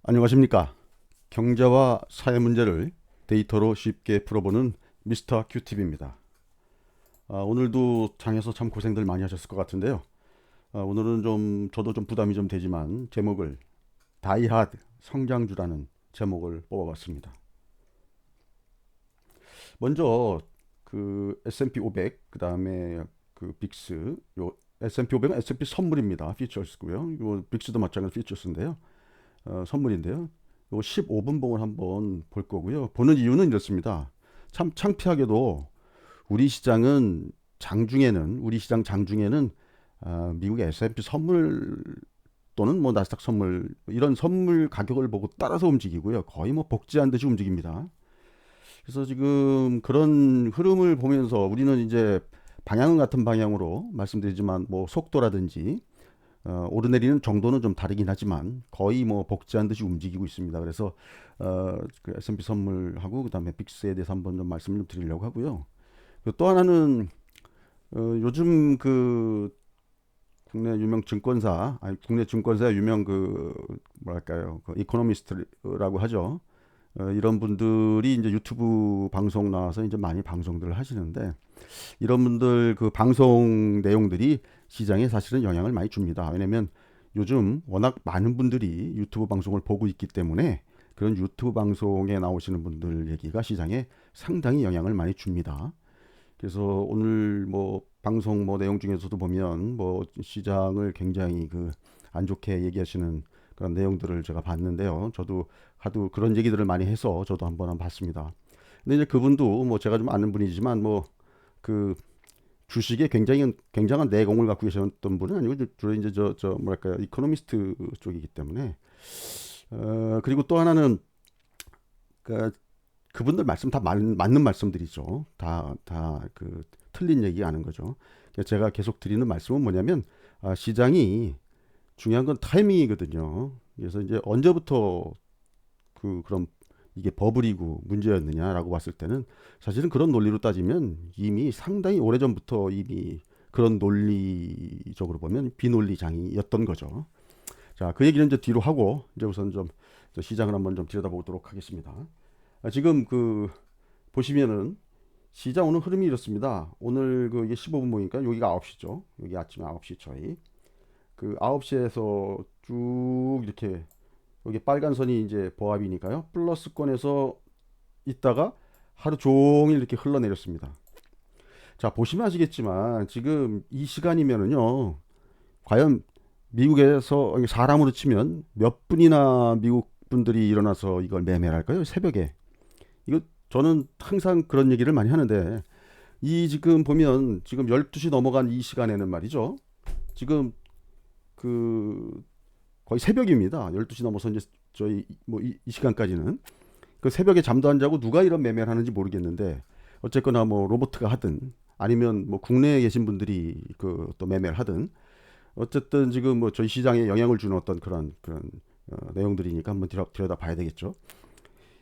안녕하십니까. 경제와 사회 문제를 데이터로 쉽게 풀어보는 미스터 큐팁입니다. 오늘도 장에서 참 고생들 많이 하셨을 것 같은데요. 오늘은 저도 좀 부담이 좀 되지만 제목을 다이하드 성장주라는 제목을 뽑아봤습니다. 먼저 그 S&P 500, 그 다음에 그 빅스, 요 S&P 500은 S&P 선물입니다. 피처스고요. 요 빅스도 마찬가지로 피처스인데요. 선물인데요. 요 15분 봉을 한번 볼 거고요. 보는 이유는 이렇습니다. 참 창피하게도 우리 시장 장중에는 미국의 S&P 선물 또는 뭐 나스닥 선물 이런 선물 가격을 보고 따라서 움직이고요. 거의 뭐 복제한 듯이 움직입니다. 그래서 지금 그런 흐름을 보면서 우리는 이제 방향은 같은 방향으로 말씀드리지만 뭐 속도라든지 오르내리는 정도는 좀 다르긴 하지만 거의 뭐 복제한 듯이 움직이고 있습니다. 그래서 그 S&P 선물하고 그다음에 빅스에 대해서 한번 좀 말씀을 좀 드리려고 하고요. 또 하나는 요즘 그 국내 유명 증권사, 아니 국내 증권사 유명 그 뭐랄까요, 그 이코노미스트라고 하죠. 이런 분들이 이제 유튜브 방송 나와서 이제 많이 방송들을 하시는데 이런 분들 그 방송 내용들이 시장에 사실은 영향을 많이 줍니다. 왜냐면 요즘 워낙 많은 분들이 유튜브 방송을 보고 있기 때문에 그런 유튜브 방송에 나오시는 분들 얘기가 시장에 상당히 영향을 많이 줍니다. 그래서 오늘 뭐 방송 뭐 내용 중에서도 보면 뭐 시장을 굉장히 그 안 좋게 얘기하시는 그런 내용들을 제가 봤는데요. 저도 하도 그런 얘기들을 많이 해서 저도 한번 봤습니다. 근데 이제 그분도 뭐 제가 좀 아는 분이지만 뭐 그 주식에 굉장한 내공을 갖고 계셨던 분은 아니고 주로 이제 저 뭐랄까요, 이코노미스트 쪽이기 때문에 그리고 또 하나는 그 그분들 말씀 다 맞는 말씀들이죠. 다 그 틀린 얘기 아는 거죠. 그래서 제가 계속 드리는 말씀은 뭐냐면 시장이 중요한 건 타이밍이거든요. 그래서 이제 언제부터 그럼 이게 버블이고 문제였느냐라고 봤을 때는 사실은 그런 논리로 따지면 이미 상당히 오래전부터 이미 그런 논리적으로 보면 비논리장이었던 거죠. 자, 그 얘기는 이제 뒤로 하고 이제 우선 좀 시장을 한번 좀 들여다보도록 하겠습니다. 지금 그 보시면은 시장 오늘 흐름이 이렇습니다. 오늘 그 이게 15분 보니까 여기가 9시죠. 여기 아침 9시 저희. 그 9시에서 쭉 이렇게 여기 빨간 선이 이제 보합이니까요. 플러스권에서 있다가 하루 종일 이렇게 흘러내렸습니다. 자, 보시면 아시겠지만 지금 이 시간이면은요. 과연 미국에서 사람으로 치면 몇 분이나 미국 분들이 일어나서 이걸 매매를 할까요? 새벽에. 이거 저는 항상 그런 얘기를 많이 하는데 이 지금 보면 지금 12시 넘어간 이 시간에는 말이죠. 지금 그 거의 새벽입니다. 12시 넘어서 이제 저희 뭐 이 시간까지는 그 새벽에 잠도 안 자고 누가 이런 매매를 하는지 모르겠는데 어쨌거나 뭐 로보트가 하든 아니면 뭐 국내에 계신 분들이 그 또 매매를 하든 어쨌든 지금 뭐 저희 시장에 영향을 주는 어떤 그런 내용들이니까 한번 들여다 봐야 되겠죠.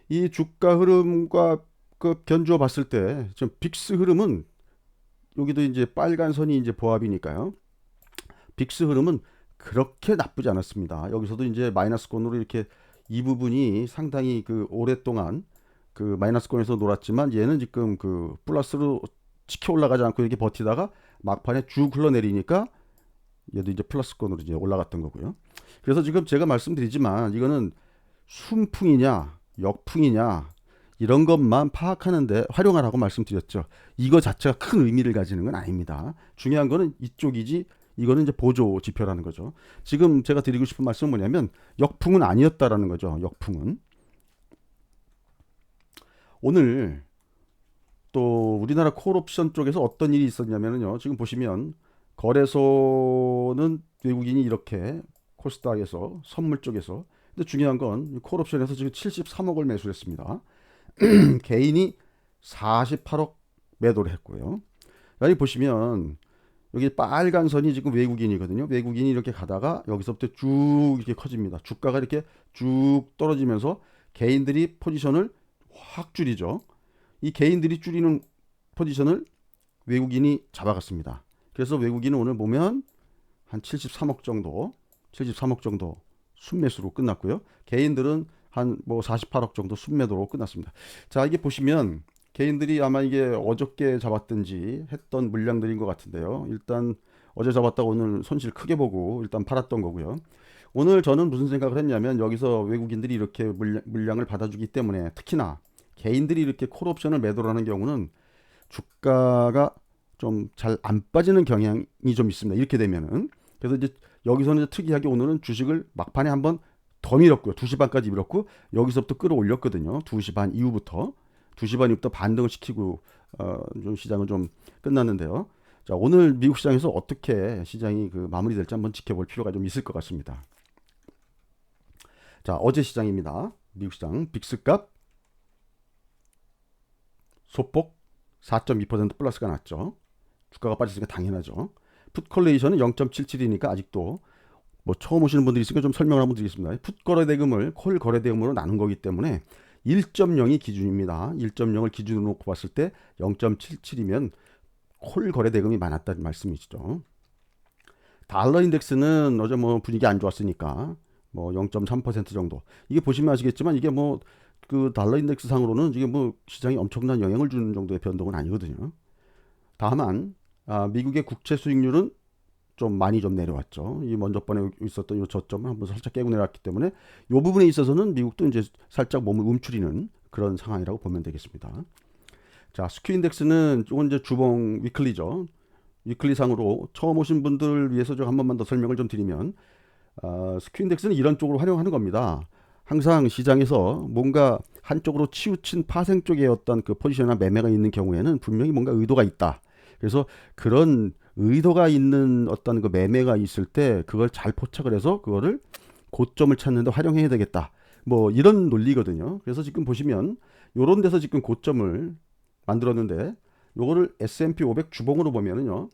이 주가 흐름과 그 견주어 봤을 때 지금 빅스 흐름은 여기도 이제 빨간 선이 이제 보합이니까요. 빅스 흐름은 그렇게 나쁘지 않았습니다. 여기서도 이제 마이너스권으로 이렇게 이 부분이 상당히 그 오랫동안 그 마이너스권에서 놀았지만 얘는 지금 그 플러스로 치켜 올라가지 않고 이렇게 버티다가 막판에 쭉 흘러내리니까 얘도 이제 플러스권으로 이제 올라갔던 거고요. 그래서 지금 제가 말씀드리지만 이거는 순풍이냐 역풍이냐 이런 것만 파악하는데 활용하라고 말씀드렸죠. 이거 자체가 큰 의미를 가지는 건 아닙니다. 중요한 거는 이쪽이지 이거는 이제 보조 지표라는 거죠. 지금 제가 드리고 싶은 말씀은 뭐냐면 역풍은 아니었다라는 거죠. 역풍은. 오늘 또 우리나라 콜옵션 쪽에서 어떤 일이 있었냐면요. 지금 보시면 거래소는 외국인이 이렇게 코스닥에서 선물 쪽에서 근데 중요한 건 콜옵션에서 지금 73억을 매수했습니다. 개인이 48억 매도를 했고요. 여기 보시면 여기 빨간 선이 지금 외국인이거든요. 외국인이 이렇게 가다가 여기서부터 쭉 이렇게 커집니다. 주가가 이렇게 쭉 떨어지면서 개인들이 포지션을 확 줄이죠. 이 개인들이 줄이는 포지션을 외국인이 잡아갔습니다. 그래서 외국인은 오늘 보면 한 73억 정도 순매수로 끝났고요. 개인들은 한 뭐 48억 정도 순매도로 끝났습니다. 자, 이게 보시면 개인들이 아마 이게 어저께 잡았든지 했던 물량들인 것 같은데요. 일단 어제 잡았다고 오늘 손실 크게 보고 일단 팔았던 거고요. 오늘 저는 무슨 생각을 했냐면 여기서 외국인들이 이렇게 물량을 받아주기 때문에 특히나 개인들이 이렇게 콜옵션을 매도를 하는 경우는 주가가 좀 잘 안 빠지는 경향이 좀 있습니다. 이렇게 되면은. 그래서 이제 여기서는 이제 특이하게 오늘은 주식을 막판에 한번 더 밀었고요. 2시 반까지 밀었고 여기서부터 끌어올렸거든요. 2시 반 이후부터. 2시 반 이후부터 반등을 시키고 좀 시장은 좀 끝났는데요. 자, 오늘 미국 시장에서 어떻게 시장이 그 마무리될지 한번 지켜볼 필요가 좀 있을 것 같습니다. 자, 어제 시장입니다. 미국 시장 빅스값 소폭 4.2% 플러스가 났죠. 주가가 빠졌으니까 당연하죠. 풋콜레이션은 0.77이니까 아직도 뭐 처음 오시는 분들이 있으니까 좀 설명을 한번 드리겠습니다. 풋 거래대금을 콜 거래대금으로 나눈 거기 때문에 1.0이 기준입니다. 1.0을 기준으로 놓고 봤을 때 0.77이면 콜 거래대금이 많았다는 말씀이시죠. 달러 인덱스는 어제 뭐 분위기 안 좋았으니까 뭐 0.3% 정도. 이게 보시면 아시겠지만 이게 뭐 그 달러 인덱스 상으로는 이게 뭐 시장에 엄청난 영향을 주는 정도의 변동은 아니거든요. 다만 미국의 국채 수익률은 좀 많이 좀 내려왔죠. 이 먼저 번에 있었던 이 저점을 한번 살짝 깨고 내려왔기 때문에 이 부분에 있어서는 미국도 이제 살짝 몸을 움츠리는 그런 상황이라고 보면 되겠습니다. 자, 스큐 인덱스는 이건 이제 주봉 위클리죠. 위클리상으로 처음 오신 분들을 위해서 좀 한 번만 더 설명을 좀 드리면 스큐 인덱스는 이런 쪽으로 활용하는 겁니다. 항상 시장에서 뭔가 한쪽으로 치우친 파생 쪽에 어떤 그 포지션이나 매매가 있는 경우에는 분명히 뭔가 의도가 있다. 그래서 그런 의도가 있는 어떤 그 매매가 있을 때 그걸 잘 포착을 해서 그거를 고점을 찾는데 활용해야 되겠다. 뭐 이런 논리거든요. 그래서 지금 보시면 요런 데서 지금 고점을 만들었는데 요거를 S&P 500 주봉으로 보면은요.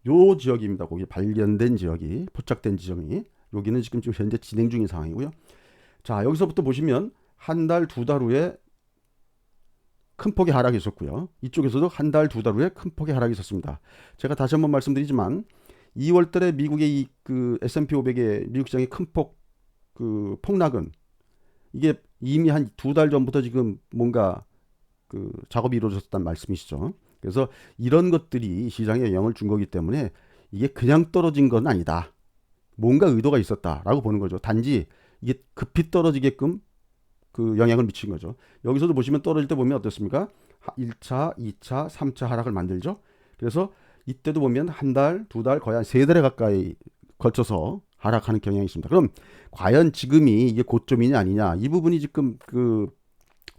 요 지역입니다. 거기 발견된 지역이 포착된 지점이 여기는 지금 현재 진행 중인 상황이고요. 자, 여기서부터 보시면 한 달, 두 달 후에 큰 폭의 하락이 있었고요. 이쪽에서도 한 달, 두 달 후에 큰 폭의 하락이 있었습니다. 제가 다시 한번 말씀드리지만 2월 달에 미국의 이 그 S&P 500의 미국 시장의 큰 폭 그 폭락은 이게 이미 한 두 달 전부터 지금 뭔가 그 작업이 이루어졌다는 말씀이시죠. 그래서 이런 것들이 시장에 영향을 준 거기 때문에 이게 그냥 떨어진 건 아니다. 뭔가 의도가 있었다라고 보는 거죠. 단지 이게 급히 떨어지게끔 그 영향을 미친 거죠. 여기서도 보시면 떨어질 때 보면 어떻습니까? 1차, 2차, 3차 하락을 만들죠. 그래서 이때도 보면 한 달, 두 달, 거의 한 세 달에 가까이 걸쳐서 하락하는 경향이 있습니다. 그럼 과연 지금이 이게 고점이냐 아니냐 이 부분이 지금 그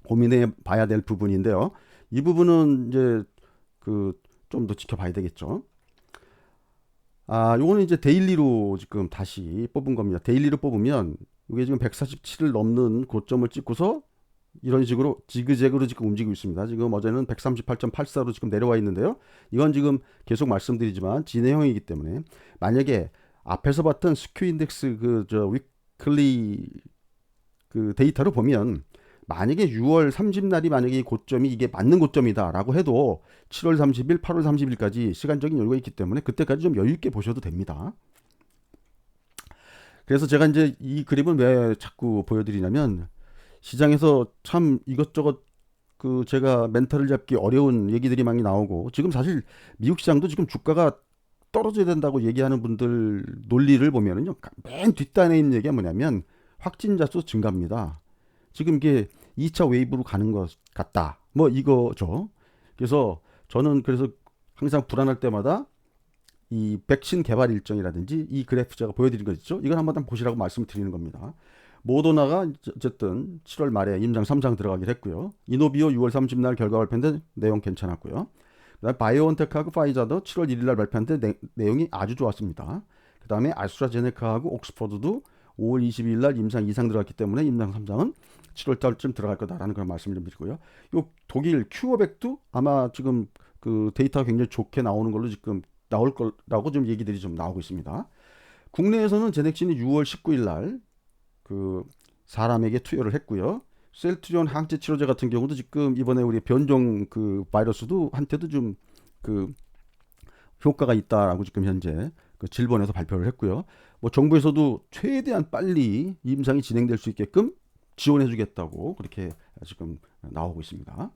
고민해 봐야 될 부분인데요. 이 부분은 이제 그 좀 더 지켜봐야 되겠죠. 요거는 이제 데일리로 지금 다시 뽑은 겁니다. 데일리로 뽑으면 이게 지금 147을 넘는 고점을 찍고서 이런 식으로 지그재그로 지금 움직이고 있습니다. 지금 어제는 138.84로 지금 내려와 있는데요. 이건 지금 계속 말씀드리지만 진행형이기 때문에 만약에 앞에서 봤던 스큐 인덱스 그 저 위클리 그 데이터를 보면 만약에 6월 30날이 만약에 이 고점이 이게 맞는 고점이다라고 해도 7월 30일, 8월 30일까지 시간적인 여유가 있기 때문에 그때까지 좀 여유 있게 보셔도 됩니다. 그래서 제가 이제 이 그림을 왜 자꾸 보여드리냐면 시장에서 참 이것저것 그 제가 멘탈을 잡기 어려운 얘기들이 많이 나오고 지금 사실 미국 시장도 지금 주가가 떨어져야 된다고 얘기하는 분들 논리를 보면은요 맨 뒷단에 있는 얘기가 뭐냐면 확진자 수 증가입니다. 지금 이게 2차 웨이브로 가는 것 같다. 뭐 이거죠. 그래서 저는 그래서 항상 불안할 때마다 이 백신 개발 일정이라든지 이 그래프 제가 보여드린 거 있죠. 이걸 한번 보시라고 말씀을 드리는 겁니다. 모더나가 어쨌든 7월 말에 임상 3상 들어가기로 했고요. 이노비오 6월 30날 결과 발표인데 내용 괜찮았고요. 그다음에 바이오온테크하고 파이자도 7월 1일날 발표했는데 내용이 아주 좋았습니다. 그다음에 아스트라제네카하고 옥스퍼드도 5월 22일날 임상 2상 들어갔기 때문에 임상 3상은 7월 달쯤 들어갈 거다라는 그런 말씀을 좀 드리고요. 요 독일 Q500도 아마 지금 그 데이터가 굉장히 좋게 나오는 걸로 지금 나올 거라고 좀 얘기들이 좀 나오고 있습니다. 국내에서는 제넥신이 6월 19일 날 그 사람에게 투여를 했고요. 셀트리온 항체 치료제 같은 경우도 지금 이번에 우리 변종 그 바이러스도 한테도 좀 그 효과가 있다라고 지금 현재 그 질본에서 발표를 했고요. 뭐 정부에서도 최대한 빨리 임상이 진행될 수 있게끔 지원해주겠다고 그렇게 지금 나오고 있습니다.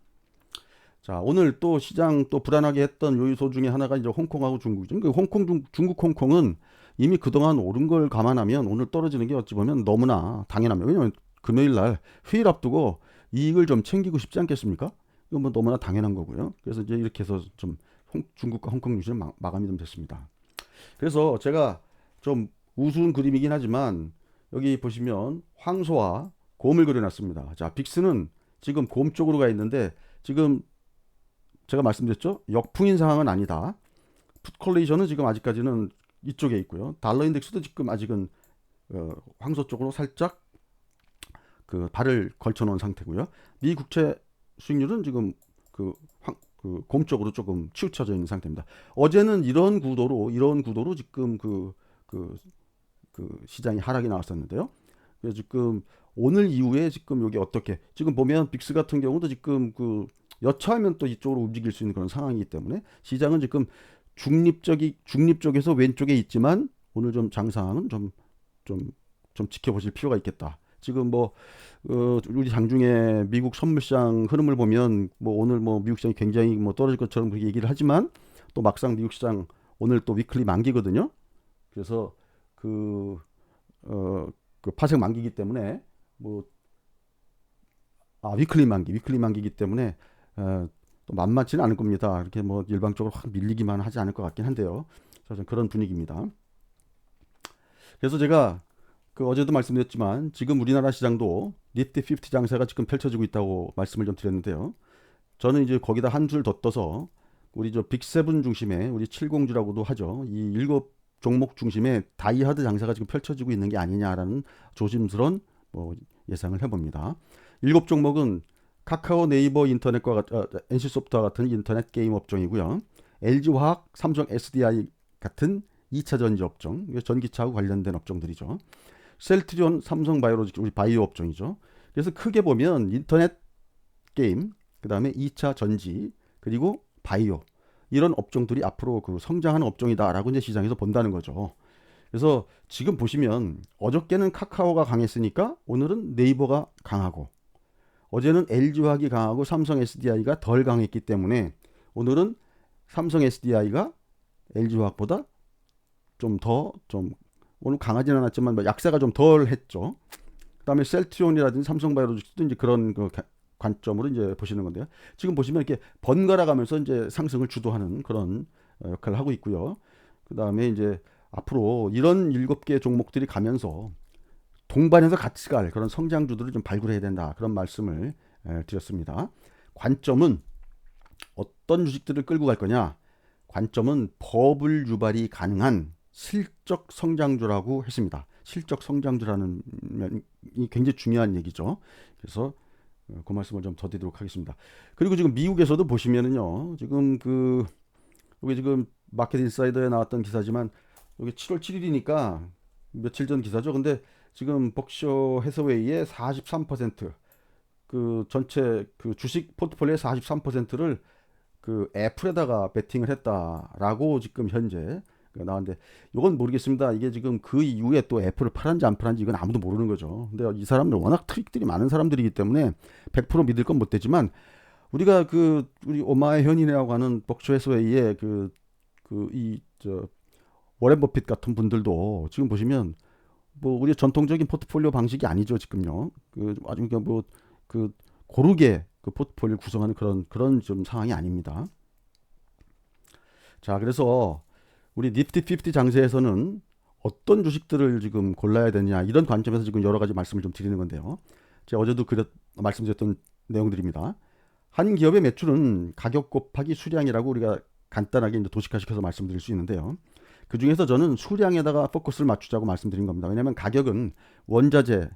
자, 오늘 또 시장 또 불안하게 했던 요소 중에 하나가 이제 홍콩하고 중국이죠. 그 중국 홍콩은 이미 그동안 오른 걸 감안하면 오늘 떨어지는 게 어찌 보면 너무나 당연합니다. 왜냐하면 금요일 날 휴일 앞두고 이익을 좀 챙기고 싶지 않겠습니까? 이건 뭐 너무나 당연한 거고요. 그래서 이제 이렇게 해서 좀 중국과 홍콩 뉴스는 마감이 좀 됐습니다. 그래서 제가 좀 우스운 그림이긴 하지만 여기 보시면 황소와 곰을 그려놨습니다. 자, 빅스는 지금 곰 쪽으로 가 있는데 지금 제가 말씀드렸죠? 역풍인 상황은 아니다. 풋콜레이션은 지금 아직까지는 이쪽에 있고요. 달러 인덱스도 지금 아직은 황소 쪽으로 살짝 그 발을 걸쳐놓은 상태고요. 미 국채 수익률은 지금 곰 쪽으로 조금 치우쳐져 있는 상태입니다. 어제는 이런 구도로 지금 시장이 하락이 나왔었는데요. 그래서 지금 오늘 이후에 지금 여기 어떻게 지금 보면 빅스 같은 경우도 지금 여차하면 또 이쪽으로 움직일 수 있는 그런 상황이기 때문에 시장은 지금 중립 쪽에서 왼쪽에 있지만 오늘 좀 장상은 좀 지켜보실 필요가 있겠다. 지금 뭐 우리 장중에 미국 선물시장 흐름을 보면 뭐 오늘 뭐 미국 시장이 굉장히 뭐 떨어질 것처럼 그렇게 얘기를 하지만 또 막상 미국 시장 오늘 또 위클리 만기거든요. 그래서 그 파생 만기이기 때문에 위클리 만기이기 때문에 또 만만치는 않을 겁니다. 이렇게 뭐 일방적으로 확 밀리기만 하지 않을 것 같긴 한데요. 저는 그런 분위기입니다. 그래서 제가 어제도 말씀드렸지만 지금 우리나라 시장도 니프티 50 장세가 지금 펼쳐지고 있다고 말씀을 좀 드렸는데요. 저는 이제 거기다 한 줄 더 떠서 우리 빅7 중심의 우리 7공주라고도 하죠. 이 7종목 중심의 다이하드 장세가 지금 펼쳐지고 있는 게 아니냐라는 조심스러운 예상을 해봅니다. 7종목은 카카오, 네이버, NC소프트와 같은 인터넷 게임 업종이고요. LG화학, 삼성 SDI 같은 2차 전지 업종, 전기차하고 관련된 업종들이죠. 셀트리온, 삼성바이오로직, 우리 바이오 업종이죠. 그래서 크게 보면 인터넷 게임, 그 다음에 2차 전지, 그리고 바이오 이런 업종들이 앞으로 성장하는 업종이다라고 이제 시장에서 본다는 거죠. 그래서 지금 보시면 어저께는 카카오가 강했으니까 오늘은 네이버가 강하고 어제는 LG화학이 강하고 삼성 SDI가 덜 강했기 때문에 오늘은 삼성 SDI가 LG화학보다 좀 오늘 강하지는 않았지만 약세가 좀 덜 했죠. 그다음에 셀트리온이라든지 삼성바이오로직도 이제 그런 관점으로 이제 보시는 건데요. 지금 보시면 이렇게 번갈아 가면서 이제 상승을 주도하는 그런 역할을 하고 있고요. 그다음에 이제 앞으로 이런 7개 종목들이 가면서 동반해서 같이 갈 그런 성장주들을 좀 발굴해야 된다. 그런 말씀을 드렸습니다. 관점은 어떤 주식들을 끌고 갈 거냐? 관점은 버블 유발이 가능한 실적 성장주라고 했습니다. 실적 성장주라는 면이 굉장히 중요한 얘기죠. 그래서 그 말씀을 좀 더 드리도록 하겠습니다. 그리고 지금 미국에서도 보시면은요. 지금 여기 지금 마켓 인사이더에 나왔던 기사지만 여기 7월 7일이니까 며칠 전 기사죠. 근데 지금 벅셔 해서웨이의 43% 전체 주식 포트폴리오의 43%를 애플에다가 베팅을 했다라고 지금 현재 나왔는데 이건 모르겠습니다. 이게 지금 그 이후에 또 애플을 팔았는지 안 팔았는지 이건 아무도 모르는 거죠. 근데 이 사람들 워낙 트릭들이 많은 사람들이기 때문에 100% 믿을 건 못 되지만 우리가 우리 오마의 현인이라고 하는 벅셔 해서웨이의 워렌 버핏 같은 분들도 지금 보시면 우리 전통적인 포트폴리오 방식이 아니죠 지금요. 아주 고르게 포트폴리오 구성하는 그런 좀 상황이 아닙니다. 자, 그래서 우리 니프티 50 장세에서는 어떤 주식들을 지금 골라야 되냐 이런 관점에서 지금 여러 가지 말씀을 좀 드리는 건데요. 제가 어제도 말씀드렸던 내용들입니다. 한 기업의 매출은 가격 곱하기 수량이라고 우리가 간단하게 이제 도식화시켜서 말씀드릴 수 있는데요. 그 중에서 저는 수량에다가 포커스를 맞추자고 말씀드린 겁니다. 왜냐하면 가격은 원자재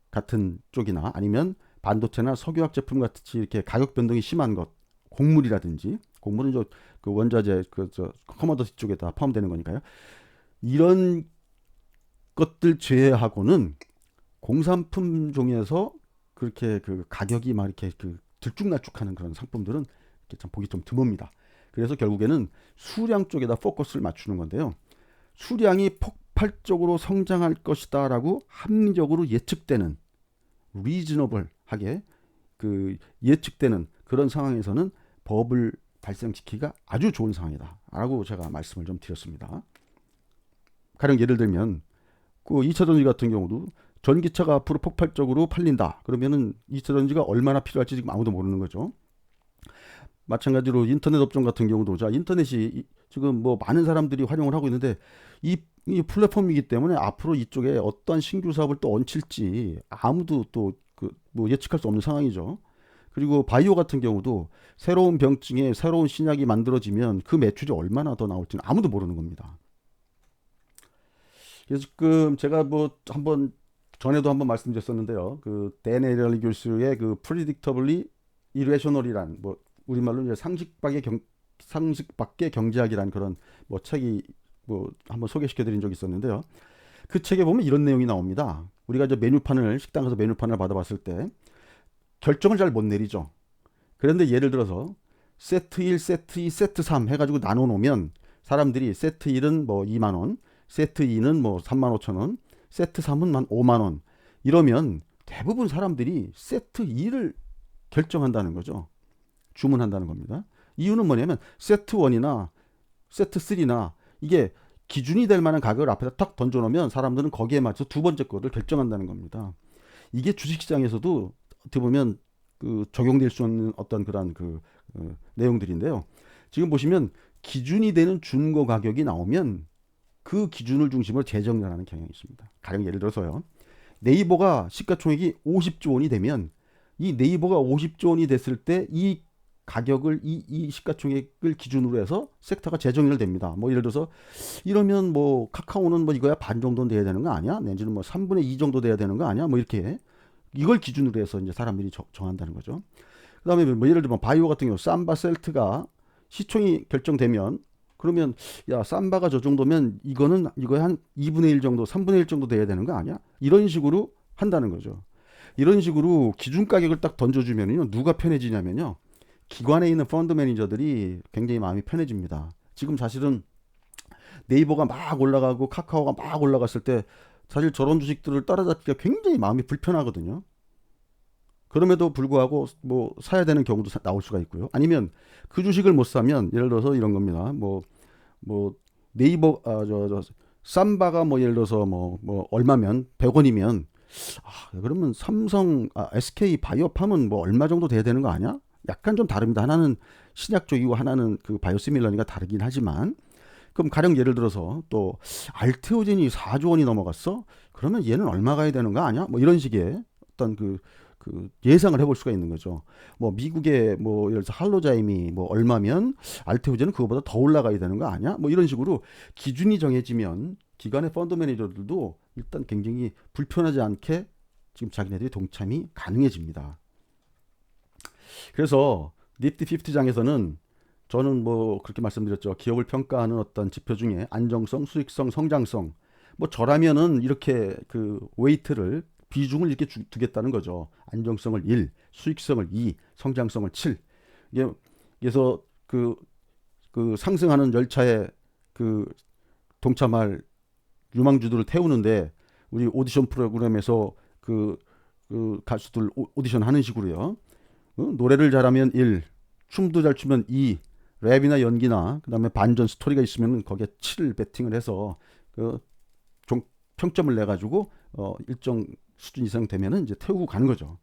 같은 쪽이나 아니면 반도체나 석유화학 제품 같이 이렇게 가격 변동이 심한 것, 곡물이라든지 곡물은 원자재 커머더시 쪽에다 포함되는 거니까요. 이런 것들 제외하고는 공산품 중에서 그렇게 가격이 막 이렇게 들쭉날쭉하는 그런 상품들은 참 보기 좀 드뭅니다. 그래서 결국에는 수량 쪽에다 포커스를 맞추는 건데요. 수량이 폭발적으로 성장할 것이다라고 합리적으로 예측되는 reasonable하게 그 예측되는 그런 상황에서는 법을 발생시키기가 아주 좋은 상황이다라고 제가 말씀을 좀 드렸습니다. 가령 예를 들면 그 2차 전지 같은 경우도 전기차가 앞으로 폭발적으로 팔린다. 그러면은 2차 전지가 얼마나 필요할지 지금 아무도 모르는 거죠. 마찬가지로 인터넷 업종 같은 경우도 자 인터넷이 지금 뭐 많은 사람들이 활용을 하고 있는데 이 플랫폼이기 때문에 앞으로 이쪽에 어떤 신규 사업을 또 얹힐지 아무도 또 그 뭐 예측할 수 없는 상황이죠. 그리고 바이오 같은 경우도 새로운 병증에 새로운 신약이 만들어지면 그 매출이 얼마나 더 나올지는 아무도 모르는 겁니다. 그래서 지금 제가 뭐 한번 전에도 한번 말씀드렸었는데요. 그 댄 에럴리 교수의 그 Predictably Irrational이란 뭐 우리말로 이제 상식밖의 경제학이란 그런 뭐 책이 뭐 한번 소개시켜드린 적이 있었는데요. 그 책에 보면 이런 내용이 나옵니다. 우리가 이제 메뉴판을 식당 가서 메뉴판을 받아봤을 때 결정을 잘 못 내리죠. 그런데 예를 들어서 세트 1, 세트 2, 세트 3 해가지고 나눠 놓으면 사람들이 세트 1은 뭐 2만 원, 세트 2는 뭐 3만 5천 원, 세트 3은 만 5만 원 이러면 대부분 사람들이 세트 2를 결정한다는 거죠. 주문한다는 겁니다. 이유는 뭐냐면 세트 1이나 세트 3나 이게 기준이 될 만한 가격을 앞에다 탁 던져놓으면 사람들은 거기에 맞춰 두 번째 거를 결정한다는 겁니다. 이게 주식시장에서도 어떻게 보면 그 적용될 수 있는 어떤 그런 내용들인데요. 지금 보시면 기준이 되는 준거 가격이 나오면 그 기준을 중심으로 재정렬하는 경향이 있습니다. 가령 예를 들어서요. 네이버가 시가총액이 50조 원이 되면 이 네이버가 50조 원이 됐을 때 이 가격을 이 시가총액을 기준으로 해서 섹터가 재정렬됩니다. 뭐 예를 들어서 이러면 뭐 카카오는 뭐 이거야 반 정도는 돼야 되는 거 아니야? 내지는 뭐 3분의 2 정도 돼야 되는 거 아니야? 뭐 이렇게 이걸 기준으로 해서 이제 사람들이 정한다는 거죠. 그다음에 뭐 예를 들면 바이오 같은 경우 삼바 셀트가 시총이 결정되면 그러면 야 삼바가 저 정도면 이거에 한 2분의 1 정도 3분의 1 정도 돼야 되는 거 아니야? 이런 식으로 한다는 거죠. 이런 식으로 기준 가격을 딱 던져주면요 누가 편해지냐면요 기관에 있는 펀드 매니저들이 굉장히 마음이 편해집니다. 지금 사실은 네이버가 막 올라가고 카카오가 막 올라갔을 때 사실 저런 주식들을 따라잡기가 굉장히 마음이 불편하거든요. 그럼에도 불구하고 뭐 사야 되는 경우도 나올 수가 있고요. 아니면 그 주식을 못 사면 예를 들어서 이런 겁니다. 뭐 네이버 삼바가 뭐 예를 들어서 뭐 얼마면 100원이면 그러면 삼성 SK 바이오팜은 뭐 얼마 정도 돼야 되는 거 아니야? 약간 좀 다릅니다. 하나는 신약 쪽이고 하나는 그 바이오시밀러니까 다르긴 하지만 그럼 가령 예를 들어서 또 알테오젠이 4조 원이 넘어갔어? 그러면 얘는 얼마 가야 되는 거 아니야? 뭐 이런 식의 어떤 그 예상을 해볼 수가 있는 거죠. 뭐 미국의 뭐 예를 들어서 할로자임이 뭐 얼마면 알테오젠은 그거보다 더 올라가야 되는 거 아니야? 뭐 이런 식으로 기준이 정해지면 기관의 펀드 매니저들도 일단 굉장히 불편하지 않게 지금 자기네들이 동참이 가능해집니다. 그래서 니프티 50장에서는 저는 뭐 그렇게 말씀드렸죠. 기업을 평가하는 어떤 지표 중에 안정성, 수익성, 성장성. 뭐 저라면은 이렇게 그 웨이트를 비중을 이렇게 두겠다는 거죠. 안정성을 1, 수익성을 2, 성장성을 7. 이게 그래서 그 상승하는 열차에 그 동참할 유망주들을 태우는데 우리 오디션 프로그램에서 그 가수들 오디션 하는 식으로요. 노래를 잘하면 1, 춤도 잘 추면 2, 랩이나 연기나 그다음에 반전 스토리가 있으면 거기에 7 배팅을 해서 평점을 내 가지고 일정 수준 이상 되면은 이제 태우고 가는 거죠.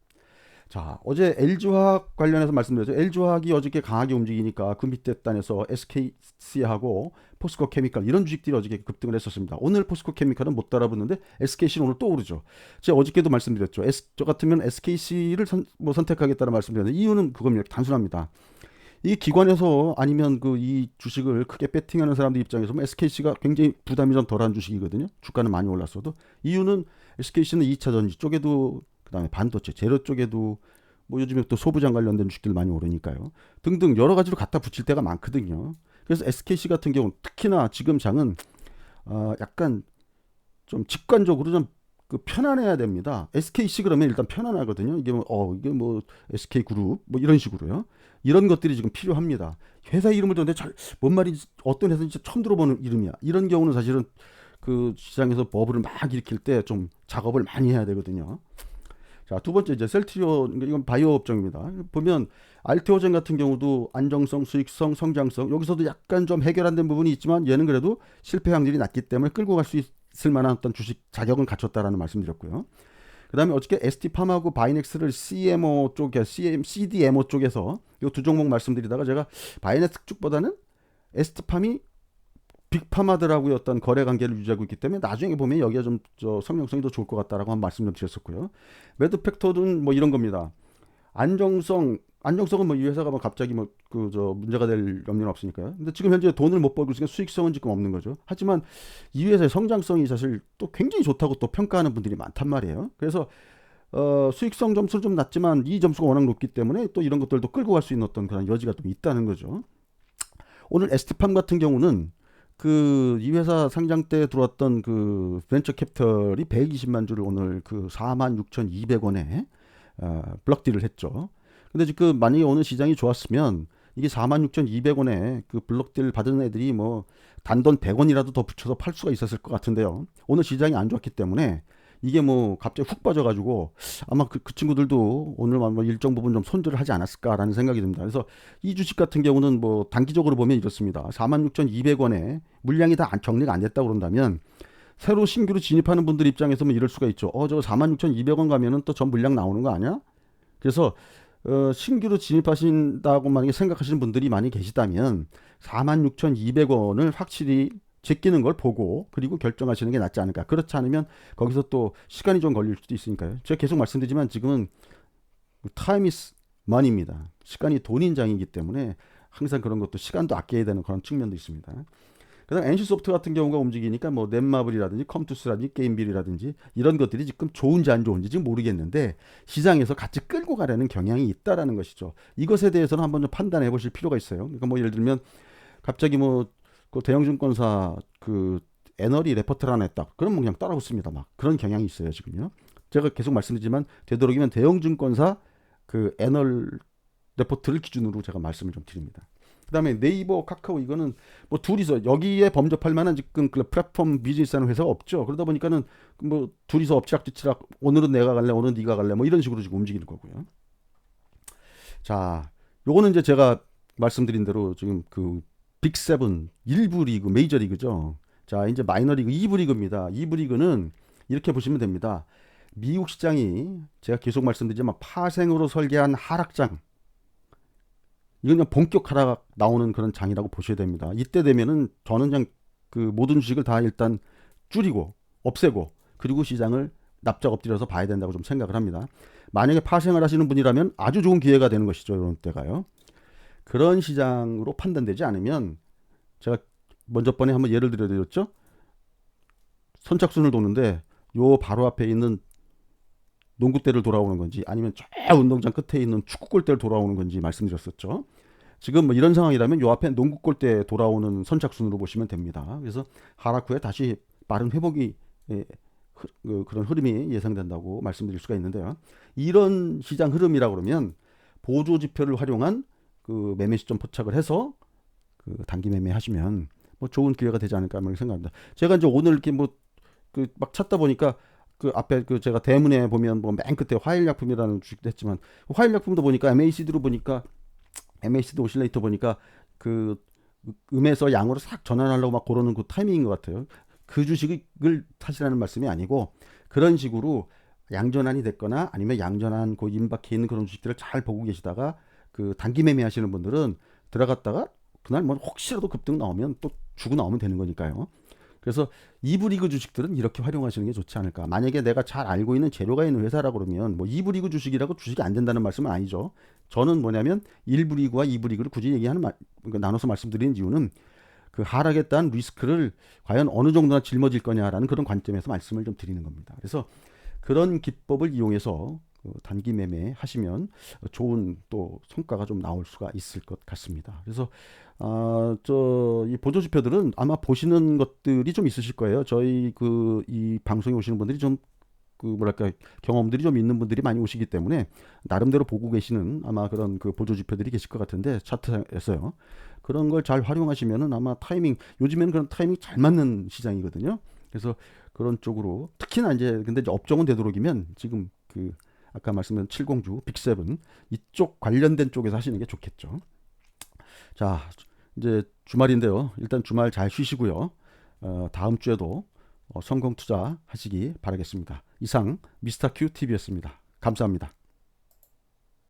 자, 어제 LG화학 관련해서 말씀드렸죠. LG화학이 어저께 강하게 움직이니까 그 밑에 단에서 SKC하고 포스코 케미칼 이런 주식들이 어저께 급등을 했었습니다. 오늘 포스코 케미칼은 못 따라붙는데 SKC는 오늘 또 오르죠. 제가 어저께도 말씀드렸죠. 저 같으면 SKC를 선택하겠다는 말씀드렸는데 이유는 그겁니다. 단순합니다. 이 기관에서 아니면 이 주식을 크게 배팅하는 사람들 입장에서 SKC가 굉장히 부담이 좀 덜한 주식이거든요. 주가는 많이 올랐어도. 이유는 SKC는 2차 전지 쪽에도 그다음에 반도체, 재료 쪽에도 뭐 요즘에 또 소부장 관련된 주식들 많이 오르니까요. 등등 여러 가지로 갖다 붙일 때가 많거든요. 그래서 SKC 같은 경우 특히나 지금 장은 약간 좀 직관적으로 좀 편안해야 됩니다. SKC 그러면 일단 편안하거든요. 이게 뭐 SK그룹 뭐 이런 식으로요. 이런 것들이 지금 필요합니다. 회사 이름을 듣는데 뭔 말인지 어떤 회사인지 처음 들어보는 이름이야. 이런 경우는 사실은 그 시장에서 버블을 막 일으킬 때 좀 작업을 많이 해야 되거든요. 자, 두 번째 이제 셀트리온, 이건 바이오 업종입니다. 보면 알테오젠 같은 경우도 안정성, 수익성, 성장성, 여기서도 약간 좀 해결 안 된 부분이 있지만 얘는 그래도 실패 확률이 낮기 때문에 끌고 갈 수 있을 만한 어떤 주식 자격은 갖췄다라는 말씀드렸고요. 그다음에 어저께 ST팜하고 바이넥스를 CMO 쪽에 CDMO 쪽에서 이 두 종목 말씀드리다가 제가 바이넥스 쪽보다는 ST팜이 빅파마들하고의 어떤 거래 관계를 유지하고 있기 때문에 나중에 보면 여기가 좀 성장성이 더 좋을 것 같다라고 한 말씀 좀 드렸었고요. 매드 팩터는 뭐 이런 겁니다. 안정성은 뭐 이 회사가 뭐 갑자기 뭐 그 문제가 될 염려는 없으니까요. 근데 지금 현재 돈을 못 벌고 있으니까 수익성은 지금 없는 거죠. 하지만 이 회사의 성장성이 사실 또 굉장히 좋다고 또 평가하는 분들이 많단 말이에요. 그래서 수익성 점수는 좀 낮지만 이 점수가 워낙 높기 때문에 또 이런 것들도 끌고 갈 수 있는 어떤 그런 여지가 좀 있다는 거죠. 오늘 ST팜 같은 경우는 그 이 회사 상장 때 들어왔던 그 벤처 캐피털이 120만 주를 오늘 그 46,200원에 블럭딜을 했죠. 근데 지금 만약에 오늘 시장이 좋았으면 이게 46,200원에 그 블럭딜 받은 애들이 뭐 단돈 100원이라도 더 붙여서 팔 수가 있었을 것 같은데요. 오늘 시장이 안 좋았기 때문에 이게 뭐 갑자기 훅 빠져가지고 아마 그 친구들도 오늘 뭐 일정 부분 좀 손절을 하지 않았을까라는 생각이 듭니다. 그래서 이 주식 같은 경우는 뭐 단기적으로 보면 이렇습니다. 46,200원에 물량이 다 정리가 안 됐다고 그런다면 새로 신규로 진입하는 분들 입장에서 뭐 이럴 수가 있죠. 저거 46,200원 가면은 또 전 물량 나오는 거 아니야? 그래서 신규로 진입하신다고 만약에 생각하시는 분들이 많이 계시다면 46,200원을 확실히 제끼는 걸 보고 그리고 결정하시는 게 낫지 않을까. 그렇지 않으면 거기서 또 시간이 좀 걸릴 수도 있으니까요. 제가 계속 말씀드리지만 지금은 time is money입니다. 시간이 돈인 장이기 때문에 항상 그런 것도 시간도 아껴야 되는 그런 측면도 있습니다. 그다음 NC소프트 같은 경우가 움직이니까 뭐 넷마블이라든지 컴투스라든지 게임빌이라든지 이런 것들이 지금 좋은지 안 좋은지 지금 모르겠는데 시장에서 같이 끌고 가려는 경향이 있다라는 것이죠. 이것에 대해서는 한번 좀 판단해 보실 필요가 있어요. 그러니까 뭐 예를 들면 갑자기 뭐 그 대형증권사 그 애널이 레포트를 하나 했다. 그럼 뭐 그냥 따라오고 있습니다. 막 그런 경향이 있어요 지금요. 제가 계속 말씀드리지만 되도록이면 대형증권사 그 애널 레포트를 기준으로 제가 말씀을 좀 드립니다. 그다음에 네이버, 카카오 이거는 뭐 둘이서 여기에 범접할 만한 지금 그 플랫폼 비즈니스하는 회사가 없죠. 그러다 보니까는 뭐 둘이서 엎치락뒤치락 오늘은 내가 갈래, 오늘은 네가 갈래 뭐 이런 식으로 지금 움직이는 거고요. 자, 요거는 이제 제가 말씀드린 대로 지금 그 빅세븐 1부 리그, 메이저 리그죠. 자, 이제 마이너 리그 2부 리그입니다. 2부 리그는 이렇게 보시면 됩니다. 미국 시장이 제가 계속 말씀드리지만 파생으로 설계한 하락장. 이건 그냥 본격 하락 나오는 그런 장이라고 보셔야 됩니다. 이때 되면은 저는 그냥 그 모든 주식을 다 일단 줄이고 없애고 그리고 시장을 납작 엎드려서 봐야 된다고 좀 생각을 합니다. 만약에 파생을 하시는 분이라면 아주 좋은 기회가 되는 것이죠. 이런 때가요. 그런 시장으로 판단되지 않으면 제가 먼저 번에 한번 예를 들어드렸죠. 선착순을 도는데 요 바로 앞에 있는 농구대를 돌아오는 건지 아니면 저 운동장 끝에 있는 축구골대를 돌아오는 건지 말씀드렸었죠. 지금 뭐 이런 상황이라면 요 앞에 농구골대 돌아오는 선착순으로 보시면 됩니다. 그래서 하락 후에 다시 빠른 회복이 그런 흐름이 예상된다고 말씀드릴 수가 있는데요. 이런 시장 흐름이라 그러면 보조 지표를 활용한 그 매매 시점 포착을 해서 그 단기 매매 하시면 뭐 좋은 기회가 되지 않을까 생각합니다. 제가 이제 오늘 이렇게 뭐 그 막 찾다 보니까 그 앞에 그 제가 대문에 보면 뭐 맨 끝에 화일약품이라는 주식도 했지만 화일약품도 보니까 MACD로 보니까 MACD 오실레이터 보니까 그 음에서 양으로 싹 전환하려고 막 그러는 그 타이밍인 것 같아요. 그 주식을 타시라는 말씀이 아니고 그런 식으로 양전환이 됐거나 아니면 양전환 그 임박해 있는 그런 주식들을 잘 보고 계시다가 그 단기 매매하시는 분들은 들어갔다가 그날 뭐 혹시라도 급등 나오면 또 주고 나오면 되는 거니까요. 그래서 2부 리그 주식들은 이렇게 활용하시는 게 좋지 않을까. 만약에 내가 잘 알고 있는 재료가 있는 회사라고 그러면 뭐 2부 리그 주식이라고 주식이 안 된다는 말씀은 아니죠. 저는 뭐냐면 1부 리그와 2부 리그를 굳이 얘기하는 나눠서 말씀드리는 이유는 그 하락에 따른 리스크를 과연 어느 정도나 짊어질 거냐라는 그런 관점에서 말씀을 좀 드리는 겁니다. 그래서 그런 기법을 이용해서 단기 매매 하시면 좋은 또 성과가 좀 나올 수가 있을 것 같습니다. 그래서 이 보조 지표들은 아마 보시는 것들이 좀 있으실 거예요. 저희 이 방송에 오시는 분들이 좀 뭐랄까 경험들이 좀 있는 분들이 많이 오시기 때문에 나름대로 보고 계시는 아마 그런 그 보조 지표들이 계실 것 같은데 차트에서요. 그런 걸 잘 활용하시면은 아마 요즘에는 그런 타이밍 잘 맞는 시장이거든요. 그래서 그런 쪽으로 특히나 이제 근데 이제 업종은 되도록이면 지금 그 아까 말씀드린 칠공주, 빅세븐 이쪽 관련된 쪽에서 하시는 게 좋겠죠. 자, 이제 주말인데요. 일단 주말 잘 쉬시고요. 다음 주에도 성공 투자 하시기 바라겠습니다. 이상 미스터 큐 TV였습니다. 감사합니다.